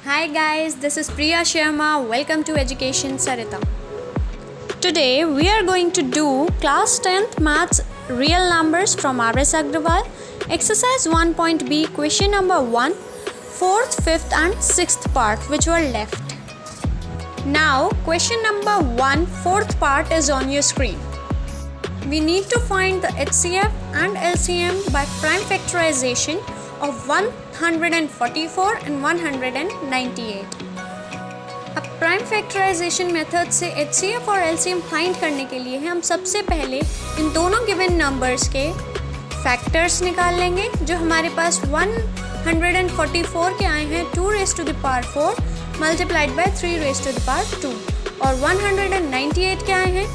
Hi guys, this is Priya Sharma. Welcome to Education Sarita. Today we are going to do class 10th maths real numbers from R.S. Agrawal. Exercise 1.B question number 1, 4th, 5th and 6th part which were left. Now question number 1, 4th part is on your screen. We need to find the HCF and LCM by prime factorization of 144 and 198. अब prime factorisation method से HCF और LCM find करने के लिए हम सबसे पहले इन दोनों गिवन नंबर्स के फैक्टर्स निकाल लेंगे जो हमारे पास 144 के आए हैं 2 raised to the power 4 multiplied by 3 raised to the power 2 और 198 के आए हैं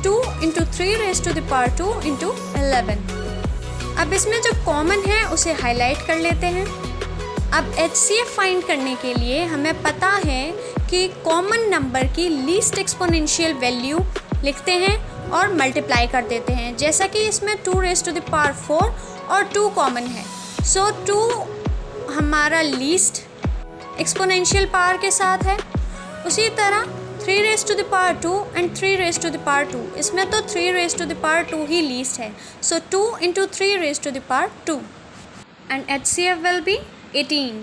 2 into 3 raised to the power 2 into 11. अब इसमें जो कॉमन है उसे हाईलाइट कर लेते हैं. अब HCF फाइंड करने के लिए हमें पता है कि कॉमन नंबर की लीस्ट एक्सपोनेंशियल वैल्यू लिखते हैं और मल्टीप्लाई कर देते हैं. जैसा कि इसमें 2 raised to the power 4 और 2 कॉमन है, सो 2 हमारा लीस्ट एक्सपोनेंशियल पावर के साथ है. उसी तरह 3 raised to the power 2 and 3 raised to the power 2, इसमें तो 3 raised to the power 2 he least है, सो 2 into 3 raised to the power 2 and HCF will be 18.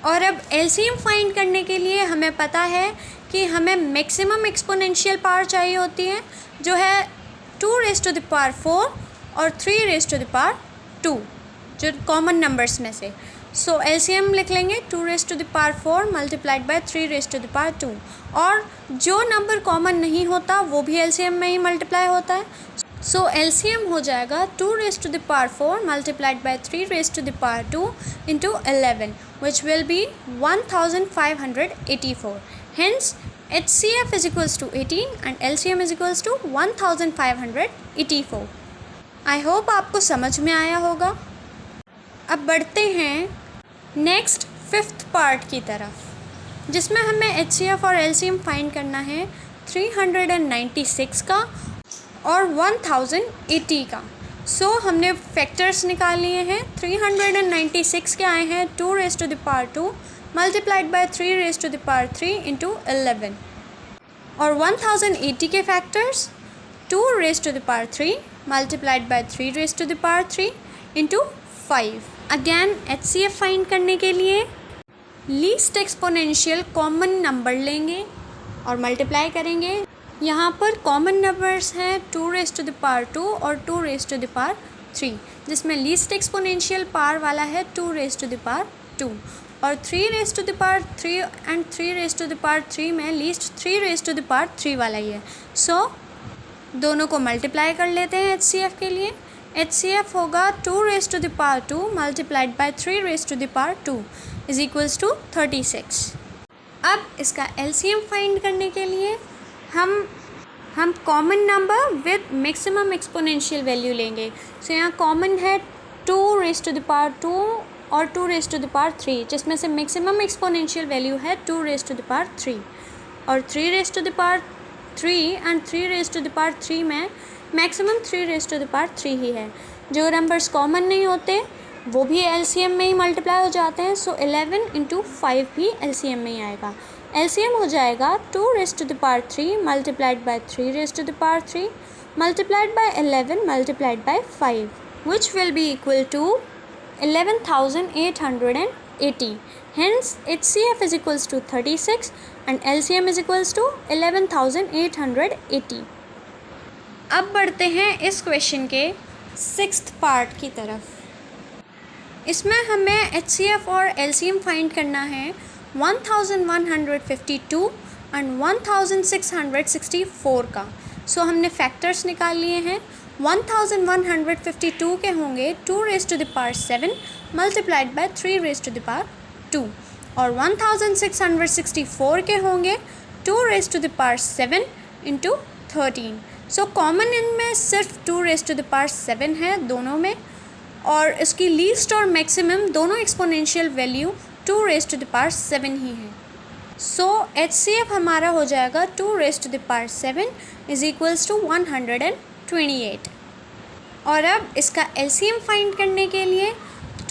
और अब LCM फाइंड करने के लिए हमें पता है कि हमें मैक्सिमम एक्सपोनेंशियल पावर चाहिए होती है जो है 2 raised to the power 4 और 3 raised to the power 2 जो कॉमन नंबर्स में से. सो LCM लिख लेंगे 2 raised to the power 4 multiplied by 3 raised to the power 2 और जो नंबर कॉमन नहीं होता वो भी LCM में ही मल्टीप्लाई होता है. सो LCM हो जाएगा 2 raised to the power 4 multiplied by 3 raised to the power 2 into 11 which will be 1584. Hence HCF is equals to 18 and LCM is equals to 1584. I hope आपको समझ में आया होगा. अब बढ़ते हैं नेक्स्ट 5th पार्ट की तरफ जिसमें हमें HCF और LCM फाइंड करना है 396 का और 1080 का. सो हमने फैक्टर्स निकाल लिए हैं. 396 के आए हैं 2 raised to the power 2 multiplied by 3 raised to the power 3 into 11 और 1080 के factors 2 raised to the power 3 multiplied by 3 raised to the power 3 into 5. Again HCF find करने के लिए लीस्ट एक्सपोनेंशियल कॉमन नंबर लेंगे और मल्टीप्लाई करेंगे. यहाँ पर कॉमन नंबर्स हैं 2 raised to the power 2 और 2 raised to the power 3 जिसमें लीस्ट एक्सपोनेंशियल पावर वाला है 2 raised to the power 2 और 3 raised to the power 3 and 3 raised to the power 3 में least 3 raised to the power 3 वाला ही है. सो दोनों को मल्टीप्लाई कर लेते हैं HCF के लिए. HCF होगा 2 raised to the power 2 multiplied by 3 raised to the power 2 is equals to 36. अब इसका LCM फाइंड करने के लिए हम common number with maximum exponential value लेंगे. सो यहाँ कॉमन है 2 raised to the power 2 और 2 raised to the power 3 जिसमें से मैक्सिमम एक्सपोनेंशियल वैल्यू है 2 raised to the power 3 और 3 raised to the power 3 and 3 raised to the power 3 में maximum 3 raised to the power 3 ही है. जो नंबर्स कॉमन नहीं होते वो भी LCM में ही मल्टीप्लाई हो जाते हैं. सो 11 into 5 भी LCM में ही आएगा. LCM हो जाएगा 2 raised to the power 3 multiplied by 3 raised to the power 3 multiplied by 11 multiplied by 5 which will be equal to 11,880. Hence HCF is equals to 36 and LCM is equals to 11,880. अब बढ़ते हैं इस question के 6th part की तरफ. इसमें हमें HCF और LCM फाइंड करना है 1152 एंड 1664 का. सो हमने फैक्टर्स निकाल लिए हैं. 1152 के होंगे 2 raised to the power 7 multiplied by 3 raised to the power 2 और 1664 के होंगे 2 raised to the power 7 into 13. So common इनमें सिर्फ 2 raised to the power 7 है दोनों में और इसकी लीस्ट और मैक्सिमम दोनों exponential value 2 raised to the power 7 ही है. सो HCF हमारा हो जाएगा 2 raised to the power 7 is equals to 128. और अब इसका LCM फाइंड करने के लिए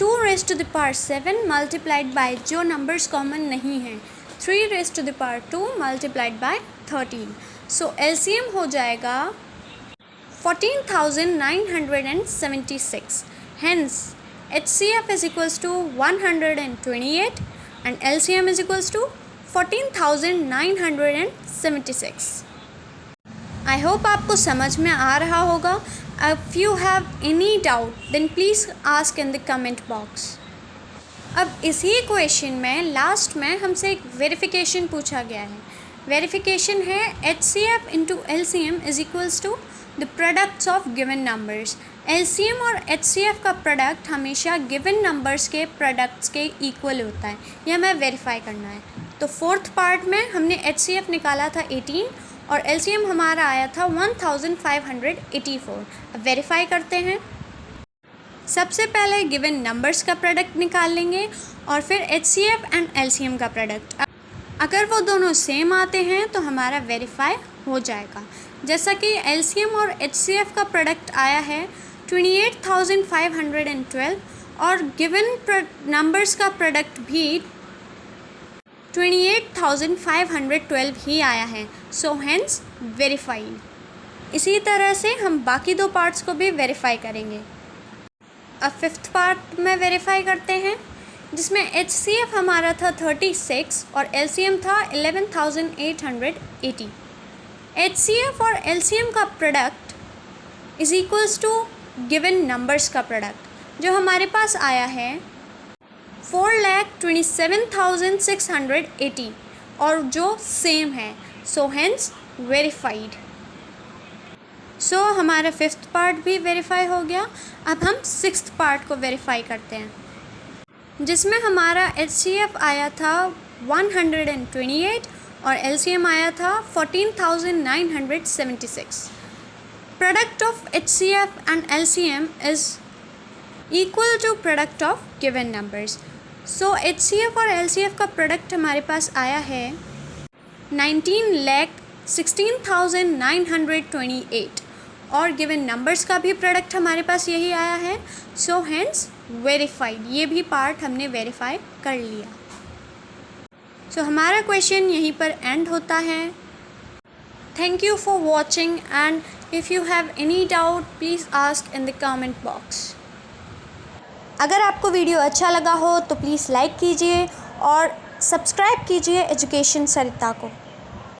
2 raise to the power 7 multiplied by जो नंबर्स कॉमन नहीं हैं 3 raise to the power 2 multiplied by 13। So LCM हो जाएगा 14,976। Hence HCF is equals to 128 and LCM is equals to 14,976. I hope आपको समझ में आ रहा होगा। If you have any doubt then please ask in the comment box. अब इसी question में लास्ट में हमसे एक वेरिफिकेशन पूछा गया है। वेरिफिकेशन है HCF into LCM is equals to the products of given numbers। LCM और HCF का प्रोडक्ट हमेशा गिवन नंबर्स के प्रोडक्ट्स के इक्वल होता है, यह हमें वेरीफाई करना है। तो फोर्थ पार्ट में हमने HCF निकाला था 18 और LCM हमारा आया था 1584। अब वेरीफाई करते हैं। सबसे पहले गिवन नंबर्स का प्रोडक्ट निकाल लेंगे और फिर HCF एंड LCM का प्रोडक्ट। अगर वो दोनों सेम आते हैं तो हमारा वेरीफाई हो जाएगा। जैसा कि LCM और HCF का प्रोडक्ट आया है 28,512 और गिवन नंबर्स का प्रोडक्ट भी 28,512 ही आया है। So hence verified. इसी तरह से हम बाकी दो पार्ट्स को भी वेरीफाई करेंगे। अब फिफ्थ पार्ट में वेरीफाई करते हैं जिसमें HCF हमारा था 36 और LCM था 11,880। HCF और LCM का product is equals to given numbers का प्रोडक्ट जो हमारे पास आया है 4,27,680 और जो सेम है। So hence verified. सो हमारा फिफ्थ पार्ट भी वेरीफाई हो गया। अब हम सिक्स्थ पार्ट को वेरीफाई करते हैं जिसमें हमारा HCF आया था 128 और LCM आया था 14,976। Product of HCF and LCM is equal to product of given numbers. So HCF और LCF का प्रोडक्ट हमारे पास आया है 19,16,928 और गिवन नंबर्स का भी प्रोडक्ट हमारे पास यही आया है। So hence verified. ये भी पार्ट हमने वेरीफाई कर लिया। सो हमारा क्वेश्चन यहीं पर एंड होता है। Thank you for watching and if you have any doubt please ask in the comment box. अगर आपको वीडियो अच्छा लगा हो तो प्लीज़ लाइक कीजिए और सब्सक्राइब कीजिए एजुकेशन सरिता को।